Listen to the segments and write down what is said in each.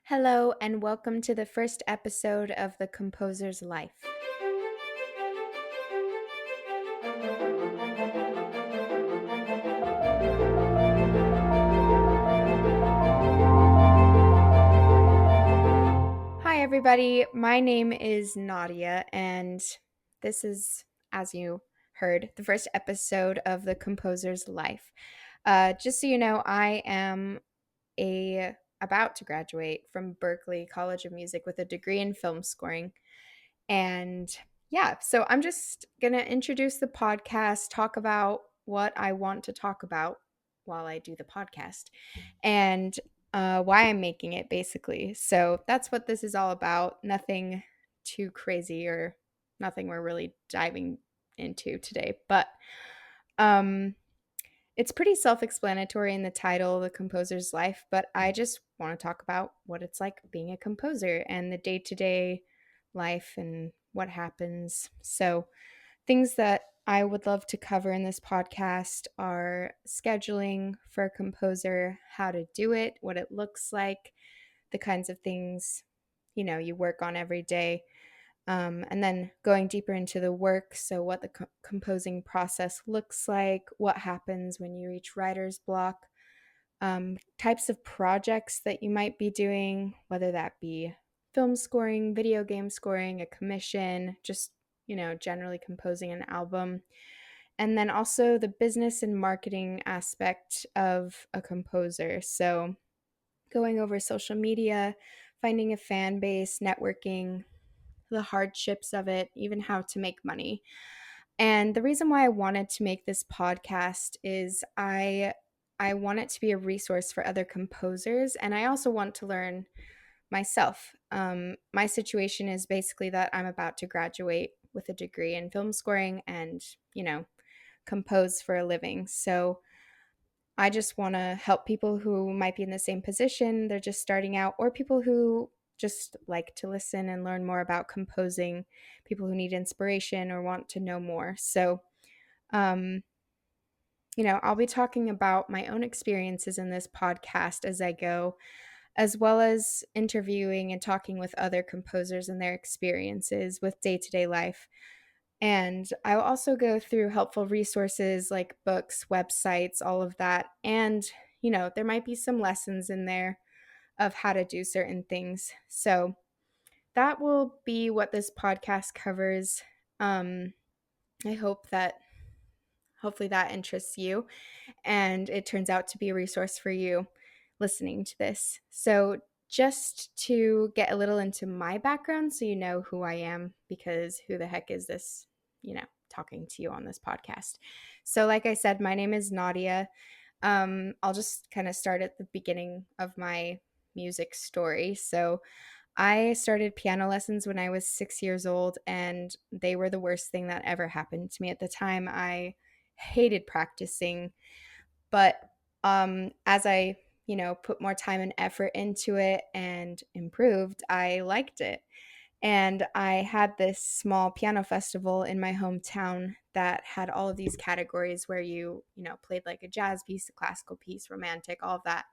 Hello, and welcome to the first episode of The Composer's Life. Hi, everybody. My name is Nadia, and this is, as you heard, the first episode of The Composer's Life. Just so you know, I am about to graduate from Berklee College of Music with a degree in film scoring. And yeah, so I'm just going to introduce the podcast, talk about what I want to talk about while I do the podcast, and why I'm making it, basically. So that's what this is all about. Nothing too crazy or nothing we're really diving into today. But um, it's pretty self explanatory in the title, The Composer's Life. But I just want to talk about what it's like being a composer and the day to day life and what happens. So, things that I would love to cover in this podcast are scheduling for a composer, how to do it, what it looks like, the kinds of things you work on every day, and then going deeper into the work. So, what the composing process looks like, what happens when you reach writer's block, types of projects that you might be doing, whether that be film scoring, video game scoring, a commission, just, generally composing an album. And then also the business and marketing aspect of a composer. So, going over social media, finding a fan base, networking, the hardships of it, even how to make money. And the reason why I wanted to make this podcast is I want it to be a resource for other composers, and I also want to learn myself. My situation is basically that I'm about to graduate with a degree in film scoring and, compose for a living. So I just want to help people who might be in the same position, they're just starting out, or people who just like to listen and learn more about composing, people who need inspiration or want to know more. So, um, I'll be talking about my own experiences in this podcast as I go, as well as interviewing and talking with other composers and their experiences with day to day life. And I'll also go through helpful resources like books, websites, all of that. And, there might be some lessons in there of how to do certain things. So that will be what this podcast covers. Um, I hope that hopefully that interests you and it turns out to be a resource for you listening to this. So, just to get a little into my background so you know who I am, because who the heck is this, talking to you on this podcast? So, like I said, my name is Nadia. I'll just kind of start at the beginning of my music story. So, I started piano lessons when I was 6 years old, and they were the worst thing that ever happened to me at the time. I hated practicing, but as I, put more time and effort into it and improved, I liked it. And I had this small piano festival in my hometown that had all of these categories where you played like a jazz piece, a classical piece, romantic, all of that.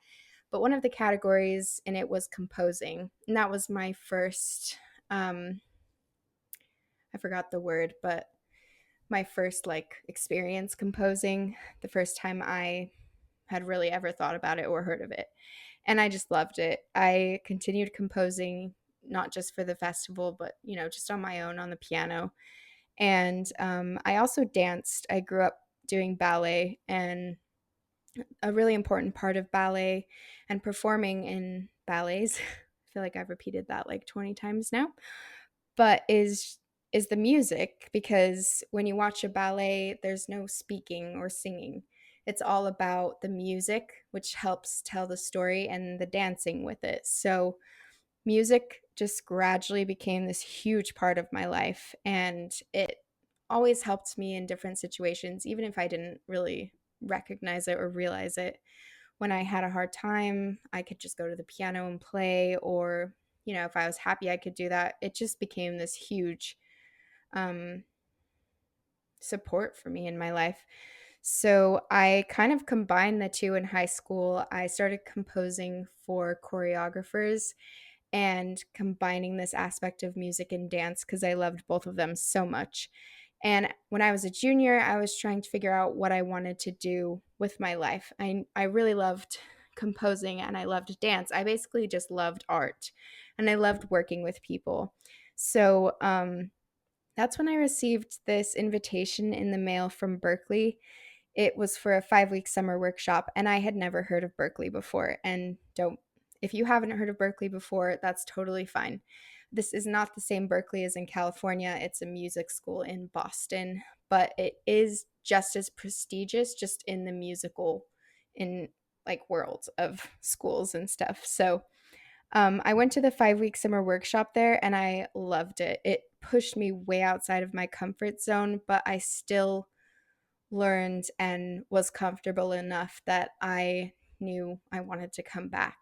But one of the categories in it was composing. And that was my first, I forgot the word, but my first like experience composing, the first time I had really ever thought about it or heard of it. And I just loved it. I continued composing not just for the festival, but just on my own on the piano. And I also danced. I grew up doing ballet, and a really important part of ballet and performing in ballets. I feel like I've repeated that like 20 times now, but is the music, because when you watch a ballet, there's no speaking or singing. It's all about the music, which helps tell the story, and the dancing with it. So, music just gradually became this huge part of my life, and it always helped me in different situations, even if I didn't really recognize it or realize it. When I had a hard time, I could just go to the piano and play, or, if I was happy, I could do that. It just became this huge um, support for me in my life. So I kind of combined the two in high school. I started composing for choreographers and combining this aspect of music and dance because I loved both of them so much. And when I was a junior, I was trying to figure out what I wanted to do with my life. I really loved composing and I loved dance. I basically just loved art and I loved working with people. So that's when I received this invitation in the mail from Berkeley. It was for a 5-week summer workshop, and I had never heard of Berkeley before. And don't, if you haven't heard of Berkeley before, that's totally fine. This is not the same Berkeley as in California. It's a music school in Boston, but it is just as prestigious, just in the musical, in like world of schools and stuff. So I went to the 5-week summer workshop there and I loved it. It pushed me way outside of my comfort zone, but I still learned and was comfortable enough that I knew I wanted to come back.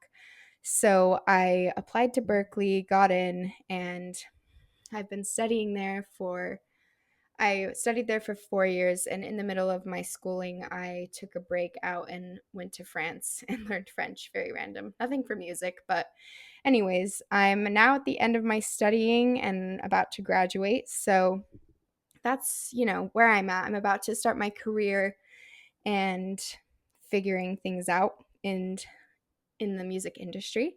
So I applied to Berkeley, got in, and I've been studying there for I studied there for 4 years, and in the middle of my schooling, I took a break out and went to France and learned French. Very random. Nothing for music, but, anyways, I'm now at the end of my studying and about to graduate. So that's, where I'm at. I'm about to start my career and figuring things out in the music industry.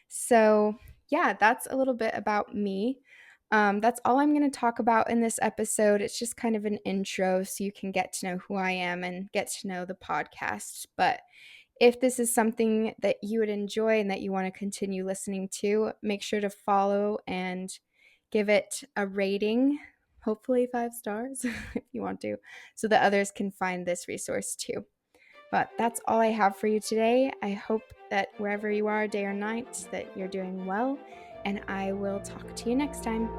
So, yeah, that's a little bit about me. That's all I'm going to talk about in this episode. It's just kind of an intro so you can get to know who I am and get to know the podcast. But if this is something that you would enjoy and that you want to continue listening to, make sure to follow and give it a rating, hopefully 5 stars if you want to, so that others can find this resource too. But that's all I have for you today. I hope that wherever you are, day or night, that you're doing well, and I will talk to you next time.